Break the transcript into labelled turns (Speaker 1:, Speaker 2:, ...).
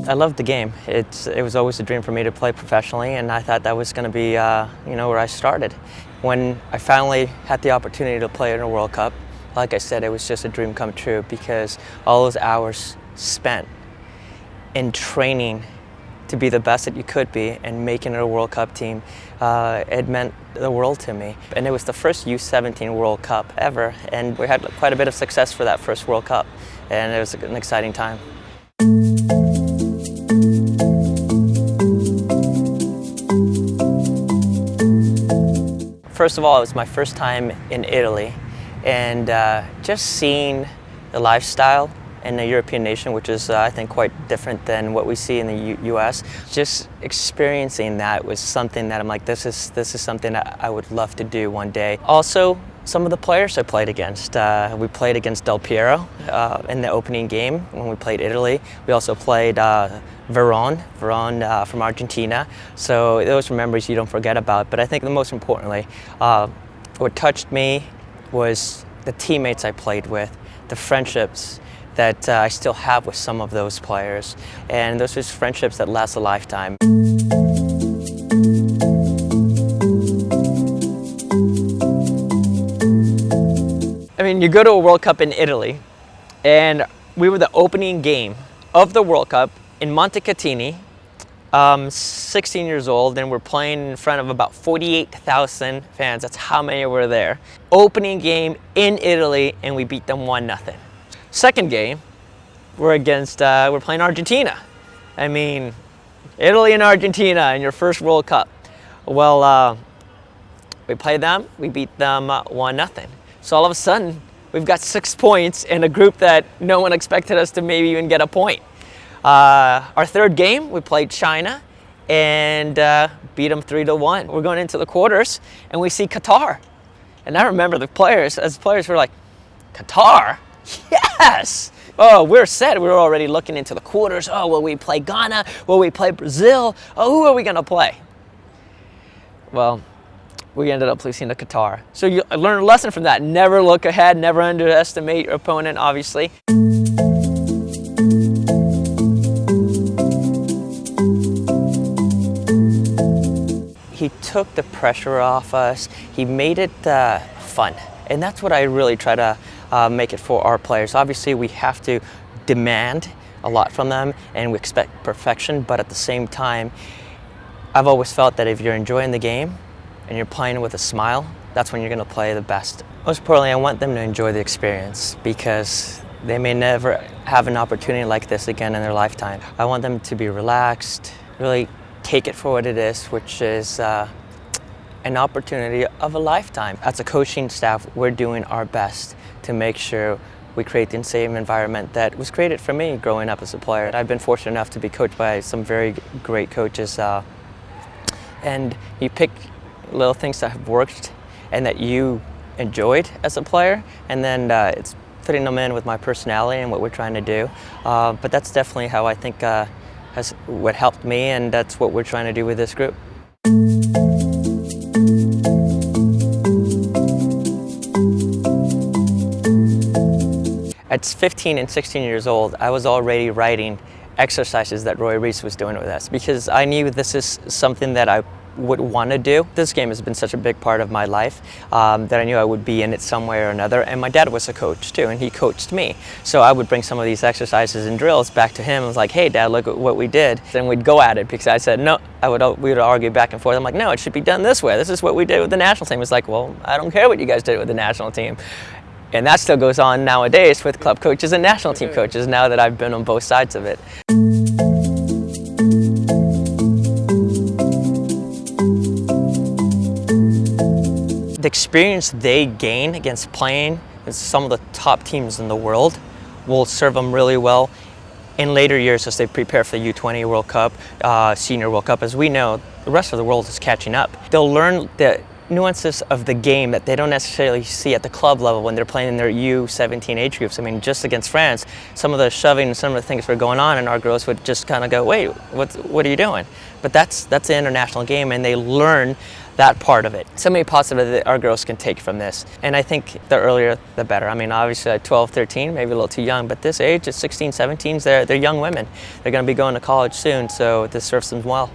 Speaker 1: I loved the game. It was always a dream for me to play professionally, and I thought that was going to be where I started. When I finally had the opportunity to play in a World Cup, like I said, it was just a dream come true, because all those hours spent in training to be the best that you could be and making it a World Cup team, it meant the world to me. And it was the first U-17 World Cup ever, and we had quite a bit of success for that first World Cup, and it was an exciting time. First of all, it was my first time in Italy, and just seeing the lifestyle in a European nation, which is, I think, quite different than what we see in the U.S. Just experiencing that was something that I'm like, this is something that I would love to do one day. Also, some of the players I played against. We played against Del Piero in the opening game when we played Italy. We also played Veron from Argentina. So those are memories you don't forget about. But I think the most importantly, what touched me was the teammates I played with, the friendships that I still have with some of those players. And those are friendships that last a lifetime. I mean, you go to a World Cup in Italy, and we were the opening game of the World Cup in Montecatini, 16 years old, and we're playing in front of about 48,000 fans. That's how many were there. Opening game in Italy, and we beat them 1-0. Second game, we're playing Argentina. I mean, Italy and Argentina in your first World Cup. Well, we played them, we beat them 1-0. So all of a sudden, we've got 6 points in a group that no one expected us to maybe even get a point. Our third game, we played China and beat them 3-1. We're going into the quarters, and we see Qatar. And I remember the players, were like, Qatar? Yes! Oh, we're set. We're already looking into the quarters. Oh, will we play Ghana? Will we play Brazil? Oh, who are we going to play? Well, we ended up losing to Qatar. So you learn a lesson from that. Never look ahead, never underestimate your opponent, obviously. He took the pressure off us. He made it fun. And that's what I really try to make it for our players. Obviously, we have to demand a lot from them, and we expect perfection, but at the same time, I've always felt that if you're enjoying the game and you're playing with a smile, that's when you're going to play the best. Most importantly, I want them to enjoy the experience, because they may never have an opportunity like this again in their lifetime. I want them to be relaxed, really take it for what it is, which is an opportunity of a lifetime. As a coaching staff, we're doing our best to make sure we create the same environment that was created for me growing up as a player. I've been fortunate enough to be coached by some very great coaches, and you pick little things that have worked and that you enjoyed as a player, and then it's fitting them in with my personality and what we're trying to do. But that's definitely how I think has what helped me, and that's what we're trying to do with this group. At 15 and 16 years old, I was already writing exercises that REES was doing with us, because I knew this is something that I would want to do. This game has been such a big part of my life that I knew I would be in it some way or another. And my dad was a coach too, and he coached me. So I would bring some of these exercises and drills back to him. I was like, hey Dad, look at what we did. Then we'd go at it, because I said, no, we would argue back and forth. I'm like, no, it should be done this way. This is what we did with the national team. It's like, well, I don't care what you guys did with the national team. And that still goes on nowadays with club coaches and national team coaches, now that I've been on both sides of it. The experience they gain against playing with some of the top teams in the world will serve them really well in later years as they prepare for the U-20 World Cup, Senior World Cup. As we know, the rest of the world is catching up. They'll learn the nuances of the game that they don't necessarily see at the club level when they're playing in their U-17 age groups. I mean, just against France, some of the shoving and some of the things were going on, and our girls would just kind of go, wait, what are you doing? But that's an international game, and they learn that part of it. So many positives that our girls can take from this. And I think the earlier, the better. I mean, obviously at 12, 13, maybe a little too young, but this age, at 16, 17, they're young women. They're going to be going to college soon, so this serves them well.